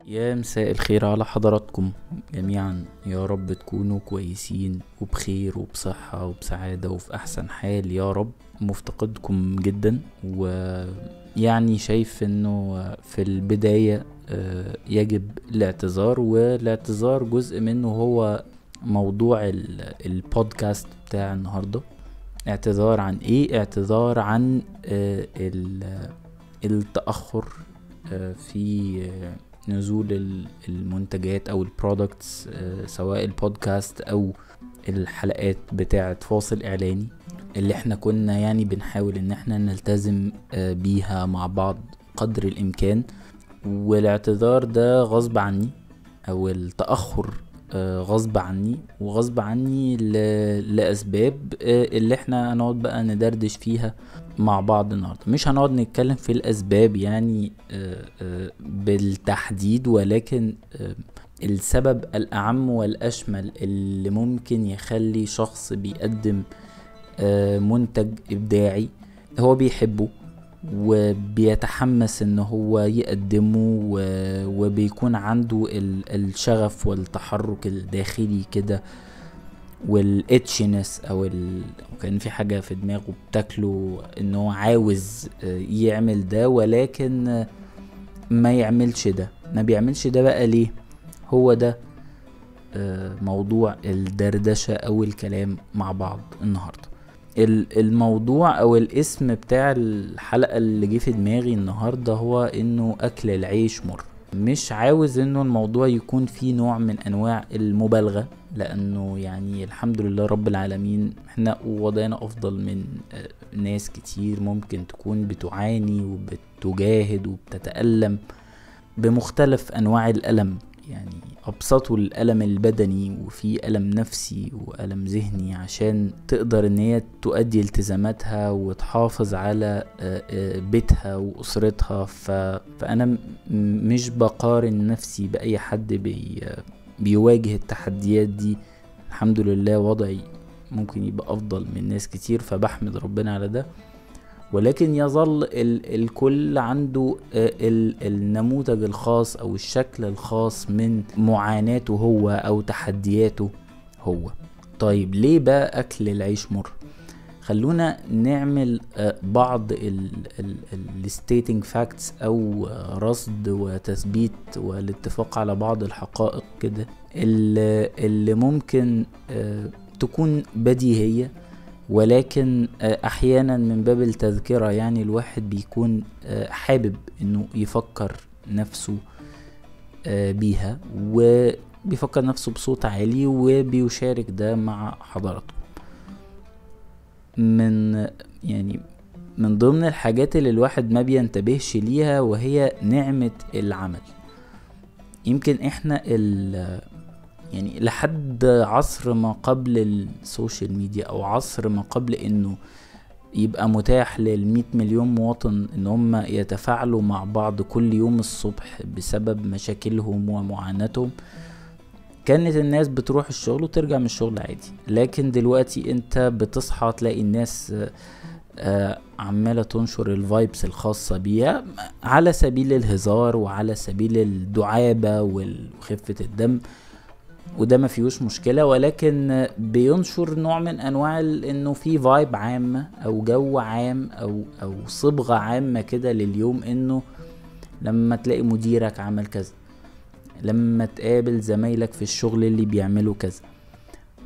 يا مساء الخير على حضراتكم جميعا، يا رب تكونوا كويسين وبخير وبصحة وبسعادة وفي أحسن حال يا رب. مفتقدكم جدا، ويعني شايف انه في البداية يجب الاعتذار، والاعتذار جزء منه هو موضوع البودكاست بتاع النهاردة. اعتذار عن ايه؟ اعتذار عن التأخر في نزول المنتجات او البرودكتس، سواء البودكاست او الحلقات بتاعة فاصل اعلاني اللي احنا كنا يعني بنحاول ان احنا نلتزم بيها مع بعض قدر الامكان. والاعتذار ده غصب عني، او التأخر غصب عني وغصب عني لأسباب اللي احنا هنقعد بقى ندردش فيها مع بعض النهاردة. مش هنقعد نتكلم في الأسباب يعني بالتحديد، ولكن السبب الأعم والأشمل اللي ممكن يخلي شخص بيقدم منتج إبداعي هو بيحبه وبيتحمس ان هو يقدمه، وبيكون عنده الشغف والتحرك الداخلي كده، والاتشنس او كان في حاجة في دماغه بتاكله ان هو عاوز يعمل ده، ولكن ما بيعملش ده بقى ليه؟ هو ده موضوع الدردشة او الكلام مع بعض النهاردة. الموضوع او الاسم بتاع الحلقة اللي جه في دماغي النهاردة هو انه اكل العيش مر. مش عاوز انه الموضوع يكون فيه نوع من انواع المبالغة، لانه يعني الحمد لله رب العالمين احنا وضعنا افضل من ناس كتير ممكن تكون بتعاني وبتجاهد وبتتألم بمختلف انواع الالم، يعني ابسطه الالم البدني، وفي الم نفسي والم ذهني عشان تقدر ان هي تؤدي التزاماتها وتحافظ على بيتها واسرتها. فانا مش بقارن نفسي باي حد بيواجه التحديات دي. الحمد لله وضعي ممكن يبقى افضل من ناس كتير، فبحمد ربنا على ده. ولكن يظل الكل عنده النموذج الخاص او الشكل الخاص من معاناته هو او تحدياته هو. طيب ليه بقى اكل العيش مر؟ خلونا نعمل بعض الستيتنج فاكتس او رصد وتثبيت والاتفاق على بعض الحقائق كده اللي ممكن تكون بديهية، ولكن احيانا من باب التذكرة يعني الواحد بيكون حابب انه يفكر نفسه بيها، وبيفكر نفسه بصوت عالي وبيشارك ده مع حضراتكم. من ضمن الحاجات اللي الواحد ما بينتبهش ليها وهي نعمة العمل. يمكن احنا يعني لحد عصر ما قبل السوشيال ميديا، او عصر ما قبل انه يبقى متاح ل100 مليون مواطن ان هم يتفاعلوا مع بعض كل يوم الصبح بسبب مشاكلهم ومعاناتهم، كانت الناس بتروح الشغل وترجع من الشغل عادي. لكن دلوقتي انت بتصحى تلاقي الناس عمالة تنشر الفايبس الخاصة بيها على سبيل الهزار وعلى سبيل الدعابة وخفة الدم، وده ما فيهوش مشكلة، ولكن بينشر نوع من انواع انه في فايب عامة او جو عام او صبغة عامة كده لليوم، انه لما تلاقي مديرك عمل كذا، لما تقابل زمايلك في الشغل اللي بيعملوا كذا،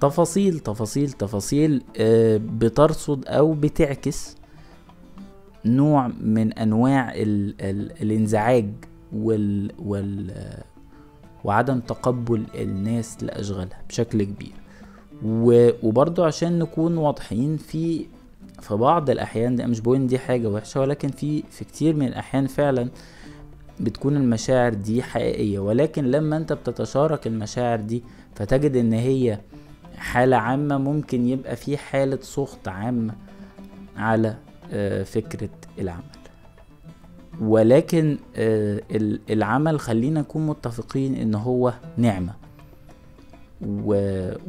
تفاصيل تفاصيل تفاصيل بترصد او بتعكس نوع من انواع الانزعاج وعدم تقبل الناس لأشغالها بشكل كبير. وبرضو عشان نكون واضحين، في بعض الأحيان، ده مش بقول دي حاجة وحشة، ولكن في كتير من الأحيان فعلا بتكون المشاعر دي حقيقية، ولكن لما انت بتتشارك المشاعر دي فتجد ان هي حالة عامة، ممكن يبقى في حالة سخط عامة على فكرة العمل. ولكن العمل خلينا نكون متفقين ان هو نعمة،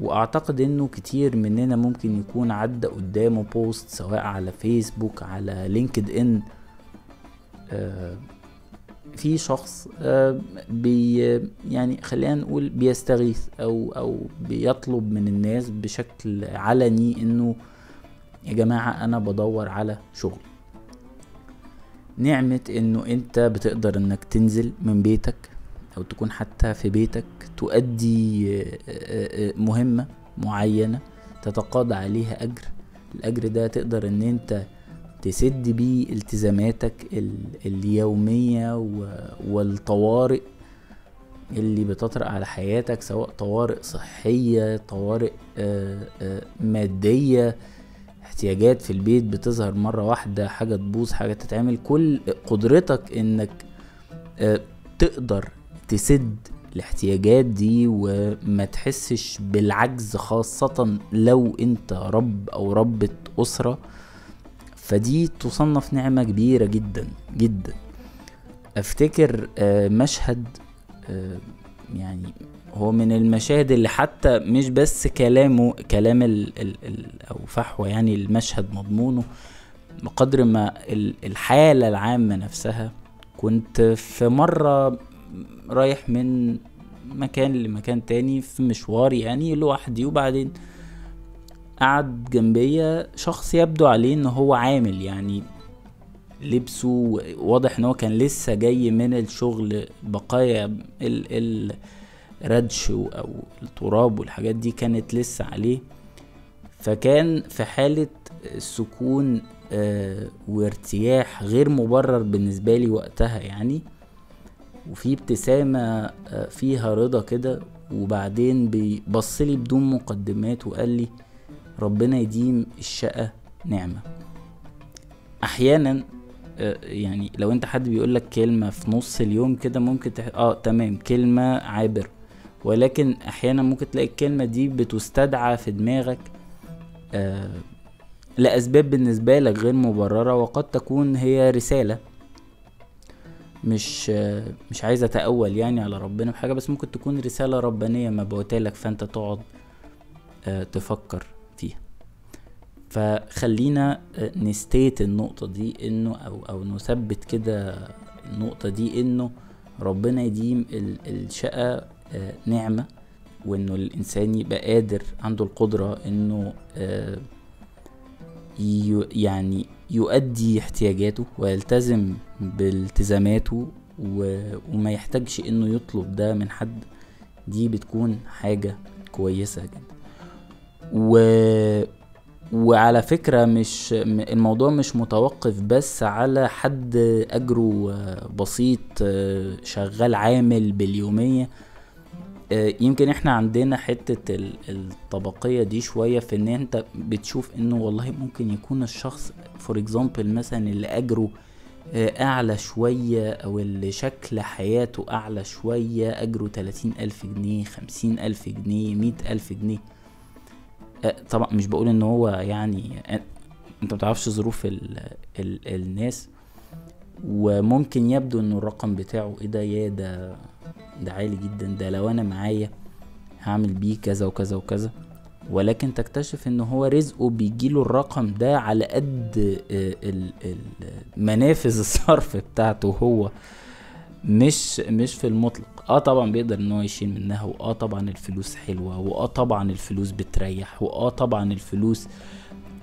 واعتقد انه كتير مننا ممكن يكون عدى قدامه بوست سواء على فيسبوك، على لينكد ان، في شخص بي يعني خلينا نقول بيستغيث او بيطلب من الناس بشكل علني انه يا جماعة انا بدور على شغل. نعمة انه انت بتقدر انك تنزل من بيتك او تكون حتى في بيتك تؤدي مهمة معينة تتقاضى عليها اجر. الاجر ده تقدر ان انت تسد بيه التزاماتك اليومية والطوارئ اللي بتطرق على حياتك، سواء طوارئ صحية، طوارئ مادية، احتياجات في البيت بتظهر مرة واحدة، حاجة تبوظ، حاجة تتعمل. كل قدرتك انك تقدر تسد الاحتياجات دي وما تحسش بالعجز، خاصة لو انت رب او ربة اسرة، فدي تصنف نعمة كبيرة جدا جدا. افتكر مشهد يعني هو من المشاهد اللي حتى مش بس كلام او فحوى يعني المشهد مضمونه، بقدر ما الحالة العامة نفسها. كنت في مرة رايح من مكان لمكان تاني في مشوار يعني لوحدي، وبعدين قعد جنبيا شخص يبدو عليه ان هو عامل، يعني لبسه واضح ان هو كان لسه جاي من الشغل، بقايا الردش او التراب والحاجات دي كانت لسه عليه. فكان في حالة سكون وارتياح غير مبرر بالنسبة لي وقتها يعني، وفي ابتسامة فيها رضا كده. وبعدين بيبصلي بدون مقدمات وقال لي ربنا يديم الشقة نعمة. احيانا يعني لو انت حد بيقولك كلمة في نص اليوم كده ممكن تمام، كلمة عابر، ولكن احيانا ممكن تلاقي الكلمة دي بتستدعى في دماغك لأسباب بالنسبة لك غير مبررة، وقد تكون هي رسالة. مش عايز اتأول يعني على ربنا بحاجة، بس ممكن تكون رسالة ربانية مبعوتالك، فانت تقعد تفكر فيها. فخلينا نستيت النقطة دي انه او نثبت كده النقطة دي، انه ربنا يديم الشقة نعمة، وانه الانسان يبقى قادر عنده القدرة انه يعني يؤدي احتياجاته ويلتزم بالتزاماته وما يحتاجش انه يطلب ده من حد. دي بتكون حاجة كويسة جدا. وعلى فكرة مش الموضوع مش متوقف بس على حد اجره بسيط شغال عامل باليومية. يمكن احنا عندنا حتة الطبقية دي شوية، في ان انت بتشوف انه والله ممكن يكون الشخص فور اكزامبل مثلا اللي اجره اعلى شوية او اللي شكل حياته اعلى شوية، اجره 30,000 جنيه 50,000 جنيه 100,000 جنيه. طبعا مش بقول ان هو يعني انت متعرفش ظروف الناس، وممكن يبدو انه الرقم بتاعه ايه ده، يا ده عالي جدا، ده لو انا معايا هعمل بيه كذا وكذا وكذا. ولكن تكتشف ان هو رزقه بيجيله الرقم ده على قد منافذ الصرف بتاعته هو، مش في المطلق. طبعا بيقدر ان هو يشيل منها، طبعا الفلوس حلوة، طبعا الفلوس بتريح، طبعا الفلوس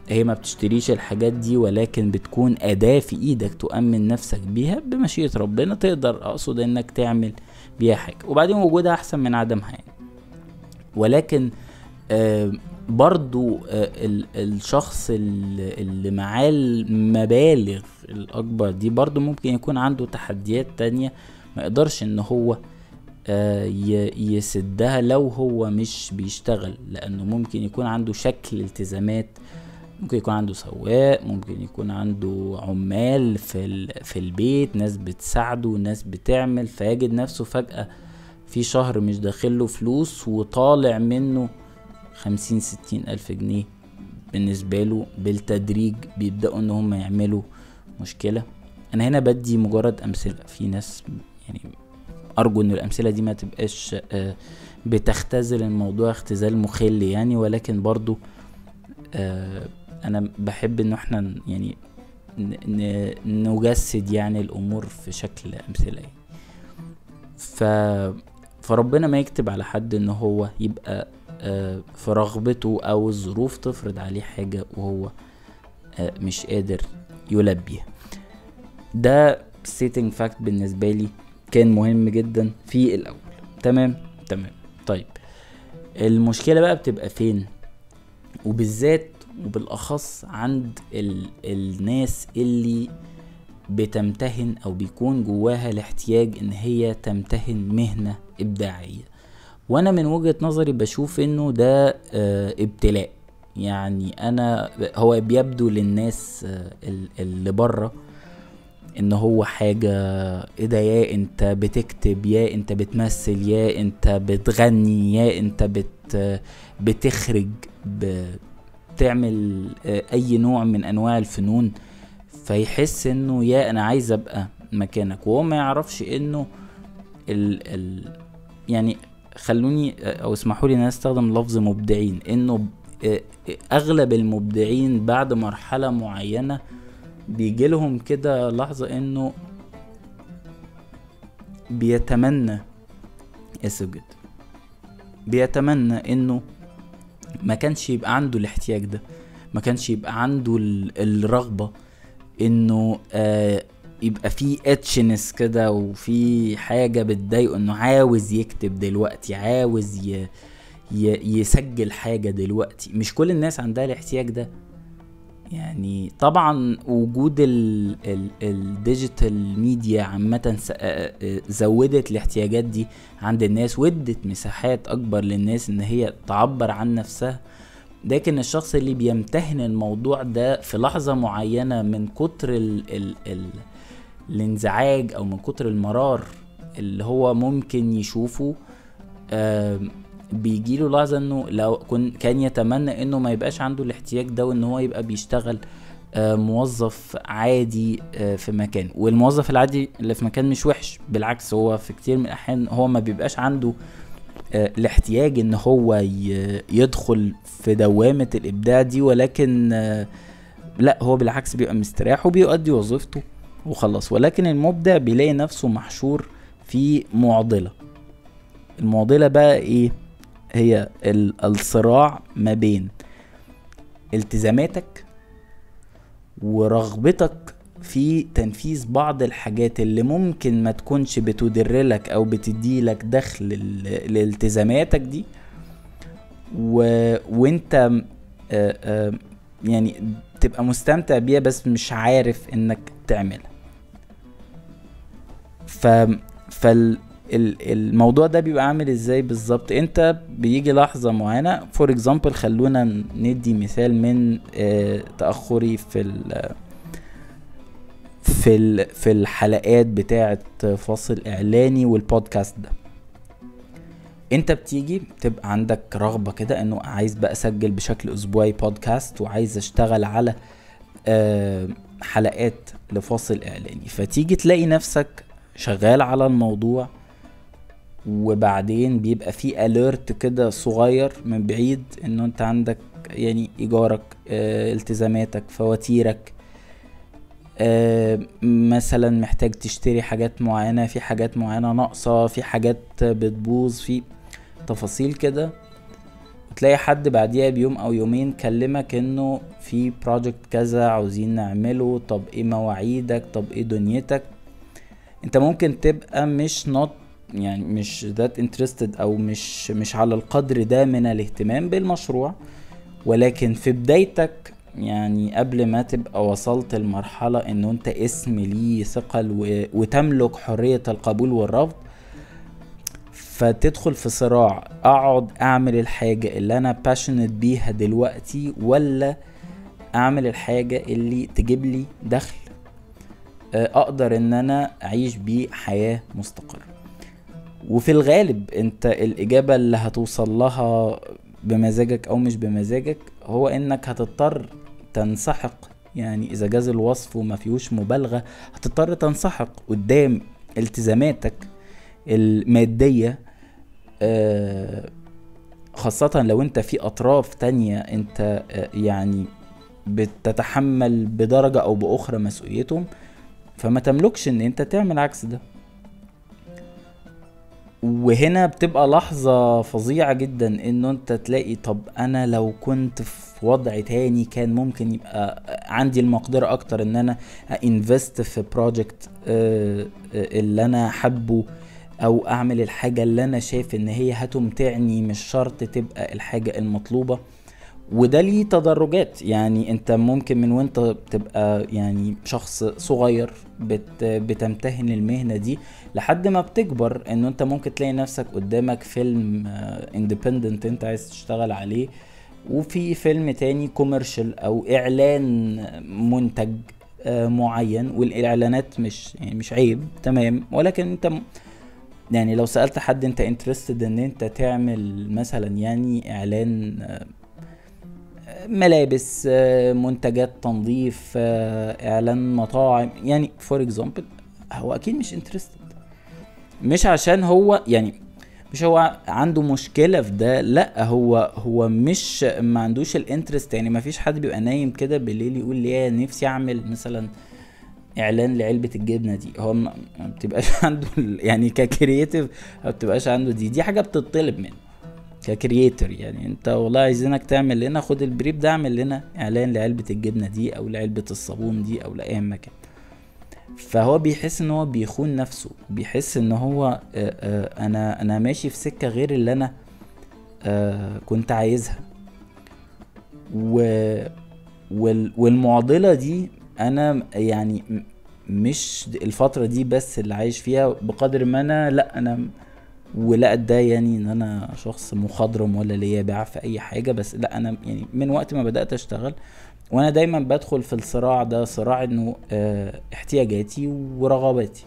هي ما بتشتريش الحاجات دي، ولكن بتكون أداة في ايدك تؤمن نفسك بيها بمشيئة ربنا، تقدر اقصد انك تعمل بيها حاجة، وبعدين وجودها احسن من عدمها يعني. ولكن برضو الشخص اللي معاه المبالغ الاكبر دي برضو ممكن يكون عنده تحديات تانية ما يقدرش ان هو يسدها لو هو مش بيشتغل، لانه ممكن يكون عنده شكل التزامات، ممكن يكون عنده سواق، ممكن يكون عنده عمال في البيت، ناس بتساعده، ناس بتعمل، فيجد نفسه فجأة في شهر مش داخله فلوس وطالع منه 50-60 ألف جنيه. بالنسبة له بالتدريج بيبدأوا ان هم يعملوا مشكلة. انا هنا بدي مجرد امثلة، في ناس يعني ارجو ان الامثلة دي ما تبقاش بتختزل الموضوع اختزال مخل يعني، ولكن برضو انا بحب ان احنا يعني نجسد يعني الامور في شكل امثله. فربنا ما يكتب على حد ان هو يبقى في رغبته او الظروف تفرض عليه حاجة وهو مش قادر يلبيها. ده setting fact بالنسبة لي كان مهم جدا في الاول. تمام. طيب المشكلة بقى بتبقى فين؟ وبالذات وبالاخص عند الناس اللي بتمتهن او بيكون جواها الاحتياج ان هي تمتهن مهنة ابداعية. وانا من وجهة نظري بشوف انه ده ابتلاء. يعني هو بيبدو للناس اللي بره ان هو حاجة ايه ده، يا انت بتكتب، يا انت بتمثل، يا انت بتغني، يا انت بتخرج، بتعمل اي نوع من انواع الفنون، فيحس انه يا انا عايز ابقى مكانك. وهو ما يعرفش انه يعني خلوني او اسمحوا لي ان استخدم لفظ مبدعين، انه اغلب المبدعين بعد مرحلة معينة بيجي لهم كده لحظة انه بيتمنى بيتمنى انه ما كانش يبقى عنده الاحتياج ده، ما كانش يبقى عنده الرغبة انه يبقى في اتشنس كده وفي حاجة بتضايقه، انه عاوز يكتب دلوقتي، عاوز يسجل حاجة دلوقتي. مش كل الناس عندها الاحتياج ده. يعني طبعا وجود الديجيتال ميديا عامة زودت الاحتياجات دي عند الناس، ودت مساحات اكبر للناس ان هي تعبر عن نفسها. لكن الشخص اللي بيمتهن الموضوع ده في لحظة معينة من كتر الانزعاج او من كتر المرار اللي هو ممكن يشوفه، بيجيله لحظة انه لو كان يتمنى انه ما يبقاش عنده الاحتياج ده، وان هو يبقى بيشتغل موظف عادي في مكان. والموظف العادي اللي في مكان مش وحش، بالعكس هو في كتير من الاحيان هو ما بيبقاش عنده الاحتياج ان هو يدخل في دوامة الابداع دي، ولكن لا، هو بالعكس بيبقى مستريح وبيؤدي وظيفته وخلص. ولكن المبدع بيلاقي نفسه محشور في معضلة. المعضلة بقى ايه؟ هي الصراع ما بين التزاماتك ورغبتك في تنفيذ بعض الحاجات اللي ممكن ما تكونش بتدرلك او بتديلك دخل لالتزاماتك دي، وانت يعني تبقى مستمتع بيها بس مش عارف انك تعملها. الموضوع ده بيبقى عامل ازاي بالظبط؟ انت بيجي لحظة معينة، فور اكزامبل خلونا ندي مثال من تأخري في الحلقات بتاعة فاصل اعلاني والبودكاست ده. انت بتيجي بتبقى عندك رغبة كده انه عايز بقى اسجل بشكل اسبوعي بودكاست، وعايز اشتغل على حلقات لفاصل اعلاني. فتيجي تلاقي نفسك شغال على الموضوع، وبعدين بيبقى في اليرت كده صغير من بعيد انه انت عندك يعني ايجارك، التزاماتك، فواتيرك، مثلا محتاج تشتري حاجات معينة، في حاجات معينة ناقصة، في حاجات بتبوظ، في تفاصيل كده. وتلاقي حد بعديها بيوم او يومين كلمك انه في بروجكت كذا عاوزين نعمله، طب ايه مواعيدك، طب ايه دنيتك. انت ممكن تبقى مش that interested او مش على القدر ده من الاهتمام بالمشروع، ولكن في بدايتك يعني قبل ما تبقى وصلت المرحلة انه انت اسم ليه ثقل وتملك حرية القبول والرفض، فتدخل في صراع، اقعد اعمل الحاجة اللي انا passionate بيها دلوقتي، ولا اعمل الحاجة اللي تجيب لي دخل اقدر ان انا اعيش بيه حياة مستقرة. وفي الغالب انت الاجابة اللي هتوصل لها بمزاجك او مش بمزاجك هو انك هتضطر تنسحق، يعني اذا جاز الوصف وما فيهوش مبالغة، هتضطر تنسحق قدام التزاماتك المادية، خاصة لو انت في اطراف تانية انت يعني بتتحمل بدرجة او باخرى مسؤوليتهم، فما تملكش ان انت تعمل عكس ده. وهنا بتبقى لحظة فظيعة جدا انه انت تلاقي طب انا لو كنت في وضع تاني كان ممكن يبقى عندي المقدرة اكتر ان انا انفست في بروجكت اللي انا حبه، او اعمل الحاجة اللي انا شايف ان هي هتمتعني، مش شرط تبقى الحاجة المطلوبة. وده ليه تدرجات، يعني انت ممكن من وانت بتبقى يعني شخص صغير بتمتهن المهنة دي لحد ما بتكبر، انه انت ممكن تلاقي نفسك قدامك فيلم اندبندنت انت عايز تشتغل عليه، وفي فيلم تاني كوميرشال او اعلان منتج معين. والاعلانات مش يعني مش عيب تمام، ولكن انت يعني لو سألت حد انت انترستد ان انت تعمل مثلا يعني اعلان ملابس، منتجات تنظيف، اعلان مطاعم يعني فور اكزامبل، هو اكيد مش انترستد. مش عشان هو يعني مش هو عنده مشكلة في ده، لا هو مش ما عندوش الانترست. يعني ما فيش حد بيبقى نايم كده بالليل يقول لي نفسي اعمل مثلا اعلان لعلبة الجبنة دي، هو ما بتبقاش عنده يعني ككرييتيف ما بتبقاش عنده دي حاجة بتطلب منه ككرييتر. يعني انت والله عايزينك تعمل لنا، خد البريف ده اعمل لنا اعلان لعلبة الجبنة دي او لعلبة الصابون دي او لاي مكان. فهو بيحس ان هو بيخون نفسه، بيحس ان هو انا ماشي في سكة غير اللي انا كنت عايزها. والمعضلة دي انا يعني مش الفترة دي بس اللي عايش فيها، بقدر ما انا ولا اتضايق يعني ان انا شخص مخضرم ولا ليا باع في اي حاجة. بس لا، انا يعني من وقت ما بدأت اشتغل وانا دايما بدخل في الصراع ده، صراع انه احتياجاتي ورغباتي،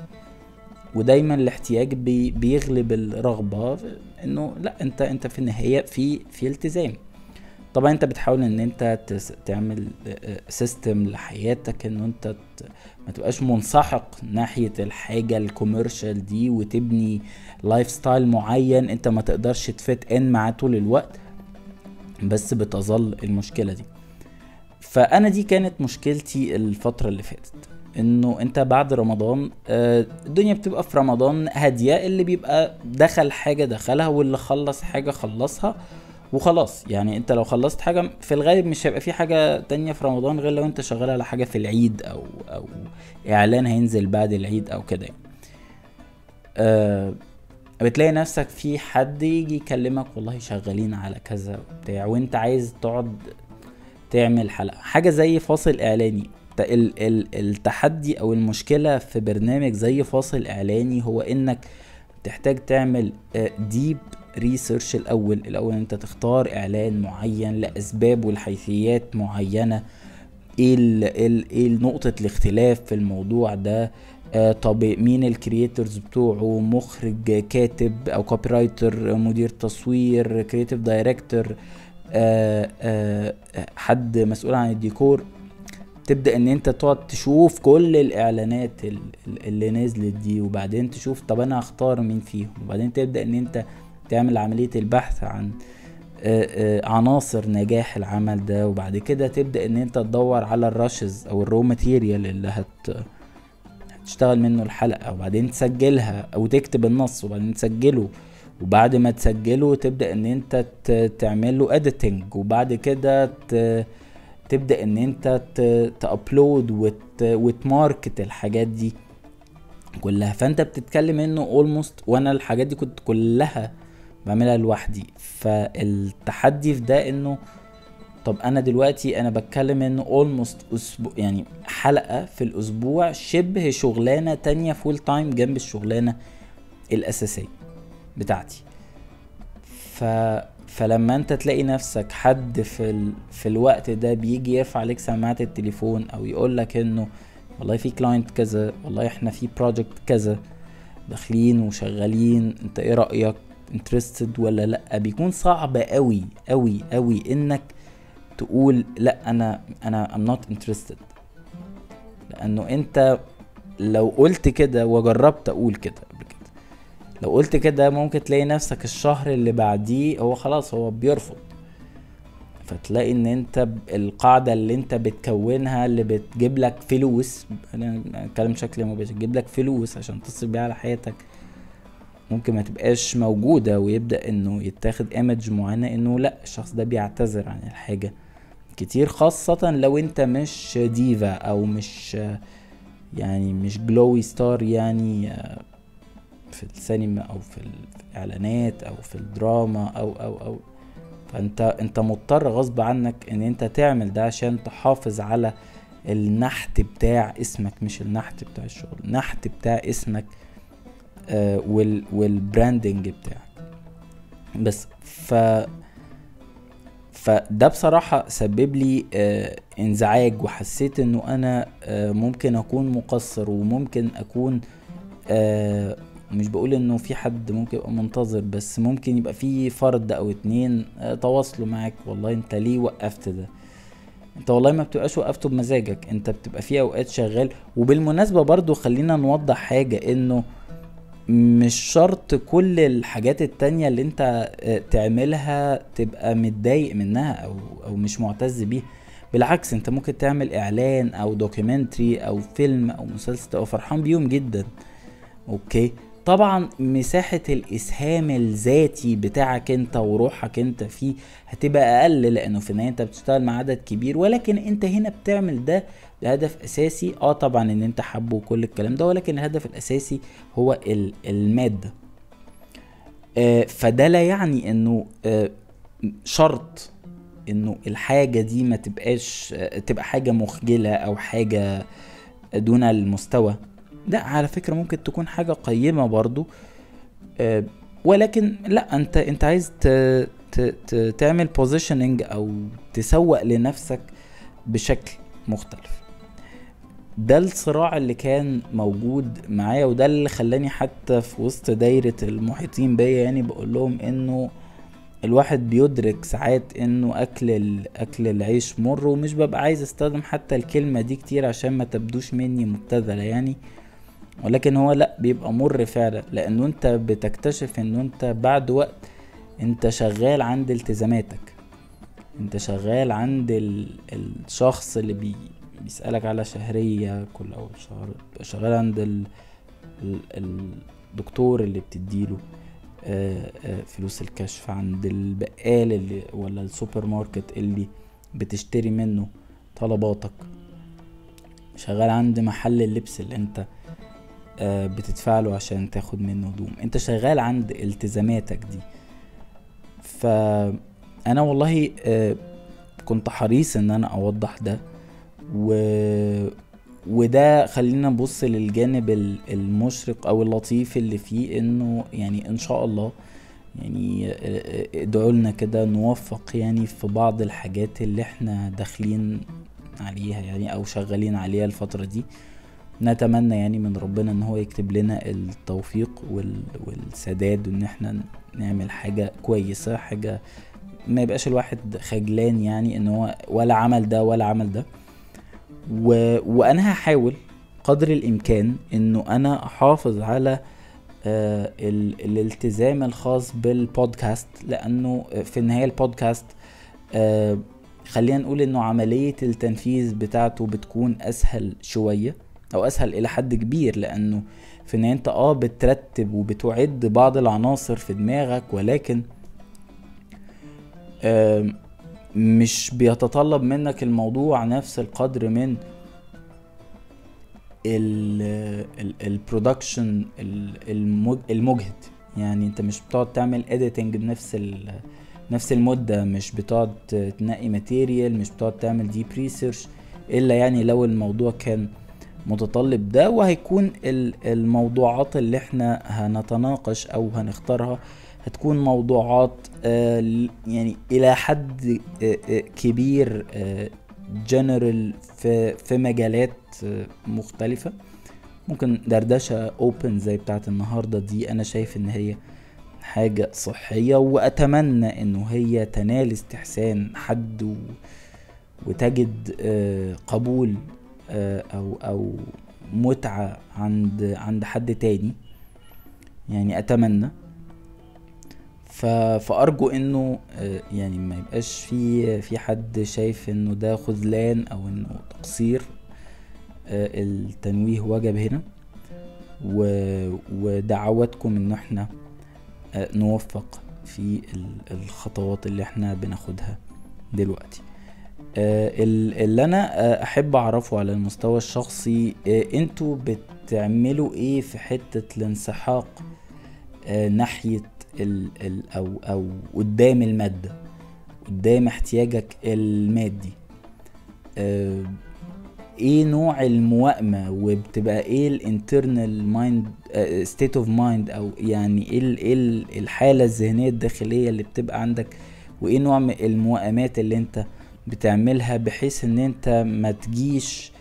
ودايما الاحتياج بيغلب الرغبة، انه لا انت في النهاية في التزام. طبعا انت بتحاول ان انت تعمل سيستم لحياتك، انه انت ما تبقاش منسحق ناحية الحاجة الكوميرشال دي وتبني لايف ستايل معين انت ما تقدرش تفت ان معاه طول الوقت، بس بتظل المشكلة دي. فانا دي كانت مشكلتي الفترة اللي فاتت، انه انت بعد رمضان الدنيا بتبقى في رمضان هادية، اللي بيبقى دخل حاجة دخلها واللي خلص حاجة خلصها وخلاص. يعني انت لو خلصت حاجة في الغالب مش هيبقى في حاجة تانية في رمضان غير لو انت شغال على حاجة في العيد او اعلان هينزل بعد العيد او كده يعني. بتلاقي نفسك في حد يجي يكلمك والله شغالين على كذا بتاع، وانت عايز تقعد تعمل حاجة زي فاصل اعلاني. التحدي او المشكلة في برنامج زي فاصل اعلاني هو انك تحتاج تعمل ديب ريسيرش الاول انت تختار اعلان معين لاسباب والحيثيات معينة. ايه نقطة الاختلاف في الموضوع ده؟ طب مين الكرييتورز بتوعه؟ مخرج، كاتب او كوبيرايتر، مدير تصوير، كرييتيف دايركتور، حد مسؤول عن الديكور. تبدأ ان انت تقعد تشوف كل الاعلانات اللي نزلت دي، وبعدين تشوف طب انا هختار مين فيهم، وبعدين تبدأ ان انت تعمل عملية البحث عن عناصر نجاح العمل ده، وبعد كده تبدأ ان انت تدور على الراشز او الرو ماتيريال اللي هتشتغل منه الحلقة، وبعدين تسجلها او تكتب النص وبعدين تسجله، وبعد ما تسجله تبدأ ان انت تعمله اديتنج، وبعد كده تبدأ ان انت تابلود وتماركت الحاجات دي كلها. فانت بتتكلم انه اولموست، وانا الحاجات دي كنت كلها بعملها لوحدي. فالتحدي في ده انه طب انا دلوقتي انا بتكلم انه اولموست اسبوع، يعني حلقة في الاسبوع، شبه شغلانة تانية فول تايم جنب الشغلانة الاساسية بتاعتي. فلما انت تلاقي نفسك حد في الوقت ده بيجي يرفع عليك سماعة التليفون او يقول لك انه والله في كلاينت كذا، والله احنا في بروجكت كذا داخلين وشغالين، انت ايه رأيك؟ انترستد ولا لا؟ بيكون صعب قوي قوي قوي انك تقول لا انا I'm not interested. لانه انت لو قلت كده، وجربت اقول كده قبل كده، لو قلت كده ممكن تلاقي نفسك الشهر اللي بعديه هو خلاص هو بيرفض. فتلاقي ان انت القاعدة اللي انت بتكونها اللي بتجيب لك فلوس، انا اتكلم بشكل مباشر، تجيب لك فلوس عشان تصرف بيها على حياتك، ممكن ما تبقاش موجودة، ويبدأ انه يتاخد ايمج معينة انه لا الشخص ده بيعتذر عن الحاجة كتير، خاصة لو انت مش ديفا او مش يعني مش جلوي ستار يعني في السينما او في الاعلانات او في الدراما او فانت مضطر غصب عنك ان انت تعمل ده عشان تحافظ على النحت بتاع اسمك، مش النحت بتاع الشغل، النحت بتاع اسمك والبراندنج بتاعك بس. فده بصراحة سبب لي انزعاج، وحسيت انه انا ممكن اكون مقصر، وممكن اكون مش بقول انه في حد ممكن يبقى منتظر، بس ممكن يبقى في فرد او اتنين تواصلوا معاك، والله انت ليه وقفت ده؟ انت والله ما بتبقاش وقفته بمزاجك، انت بتبقى في اوقات شغال. وبالمناسبة برضو خلينا نوضح حاجة، انه مش شرط كل الحاجات التانية اللي انت تعملها تبقى متضايق منها او مش معتز بيها. بالعكس، انت ممكن تعمل اعلان او دوكيومنتري او فيلم او مسلسل او فرحان بيهم جدا، اوكي. طبعا مساحة الاسهام الذاتي بتاعك انت وروحك انت فيه هتبقى اقل، لانه في النهاية انت بتشتغل مع عدد كبير، ولكن انت هنا بتعمل ده بهدف اساسي. طبعا ان انت حبه وكل الكلام ده، ولكن الهدف الاساسي هو المادة. فده لا يعني انه شرط انه الحاجة دي ما تبقاش تبقى حاجة مخجلة او حاجة دون المستوى. لا، على فكرة ممكن تكون حاجة قيمة برضو، ولكن لا، انت عايز تعمل بوزيشننج او تسوق لنفسك بشكل مختلف. ده الصراع اللي كان موجود معايا، وده اللي خلاني حتى في وسط دايرة المحيطين بيا يعني بقول لهم انه الواحد بيدرك ساعات انه اكل العيش مر، ومش ببقى عايز استخدم حتى الكلمة دي كتير عشان ما تبدوش مني مبتذلة يعني، ولكن هو لا، بيبقى مر فعلا، لانه انت بتكتشف انه انت بعد وقت انت شغال عند التزاماتك، انت شغال عند الشخص اللي بيسألك على شهرية كل اول شهر، شغال عند الدكتور اللي بتديله فلوس الكشف، عند البقال اللي ولا السوبر ماركت اللي بتشتري منه طلباتك، شغال عند محل اللبس اللي انت بتدفع له عشان تاخد منه هدوم، انت شغال عند التزاماتك دي. فانا والله كنت حريص ان انا اوضح ده، وده خلينا نبص للجانب المشرق او اللطيف اللي فيه، انه يعني ان شاء الله يعني ادعوا لنا كده نوفق يعني في بعض الحاجات اللي احنا داخلين عليها يعني او شغالين عليها الفترة دي. نتمنى يعني من ربنا ان هو يكتب لنا التوفيق والسداد، وان احنا نعمل حاجة كويسة، حاجة ما يبقاش الواحد خجلان يعني ان هو ولا عمل ده ولا عمل ده. وانا هحاول قدر الامكان انه انا احافظ على الالتزام الخاص بالبودكاست، لانه في النهاية البودكاست خلينا نقول انه عملية التنفيذ بتاعته بتكون اسهل شوية او اسهل الى حد كبير، لانه في النهاية انت بترتب وبتعد بعض العناصر في دماغك، ولكن مش بيتطلب منك الموضوع نفس القدر من البرودكشن المجهد. يعني انت مش بتقعد تعمل اديتنج بنفس المدة، مش بتقعد تنقي ماتيريال، مش بتقعد تعمل ديب ريسيرش، الا يعني لو الموضوع كان متطلب ده. وهيكون الموضوعات اللي احنا هنتناقش او هنختارها هتكون موضوعات يعني الى حد كبير جنرال في مجالات مختلفة. ممكن دردشة اوبن زي بتاعت النهاردة دي، انا شايف ان هي حاجة صحية، واتمنى انه هي تنال استحسان حد وتجد قبول او متعة عند حد تاني يعني، اتمنى. فارجو انه يعني ما يبقاش في حد شايف انه ده خذلان او انه تقصير. التنويه وجب هنا، ودعواتكم انه احنا نوفق في الخطوات اللي احنا بناخدها دلوقتي. اللي انا احب اعرفه على المستوى الشخصي، انتوا بتعملوا ايه في حتة الانسحاق ناحية او قدام المادة، قدام احتياجك المادي؟ ايه نوع الموائمة، وبتبقى ايه الانترنال مايند ستيت اوف مايند، او يعني ايه الحالة الذهنية الداخلية اللي بتبقى عندك، وايه نوع الموائمات اللي انت بتعملها بحيث ان انت ما تجيش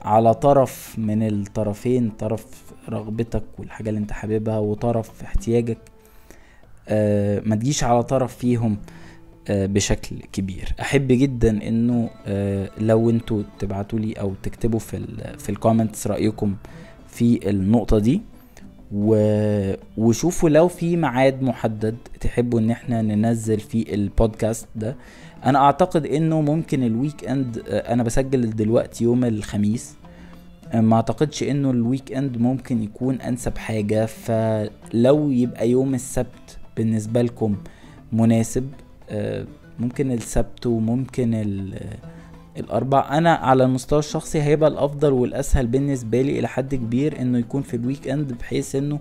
على طرف من الطرفين، طرف رغبتك والحاجة اللي انت حاببها وطرف احتياجك، ما تجيش على طرف فيهم بشكل كبير. احب جدا انه لو انتوا تبعتوا لي او تكتبوا في الكومنتس رأيكم في النقطة دي، وشوفوا لو في ميعاد محدد تحبوا ان احنا ننزل في البودكاست ده. انا اعتقد انه ممكن الويك اند، انا بسجل دلوقتي يوم الخميس، ما اعتقدش انه الويك اند ممكن يكون انسب حاجة، فلو يبقى يوم السبت بالنسبة لكم مناسب، ممكن السبت وممكن الاربع. انا على المستوى الشخصي هيبقى الافضل والاسهل بالنسبة لي الى حد كبير انه يكون في الويك اند، بحيث انه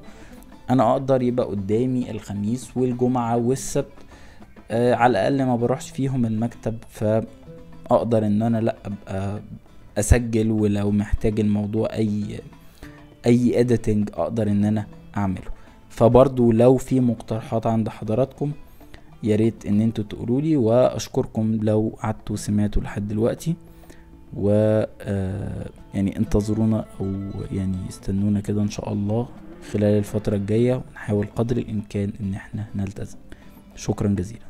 انا اقدر يبقى قدامي الخميس والجمعة والسبت، على الاقل ما بروحش فيهم المكتب، فاقدر ان انا لا ابقى اسجل، ولو محتاج الموضوع اي اديتنج اقدر ان انا اعمله. فبرضو لو في مقترحات عند حضراتكم يا ريت ان انتوا تقولوا لي، واشكركم لو قعدتوا سمعتوا لحد دلوقتي، و يعني انتظرونا او يعني استنونا كده ان شاء الله خلال الفترة الجاية، ونحاول قدر الامكان ان احنا نلتزم. شكرا جزيلا.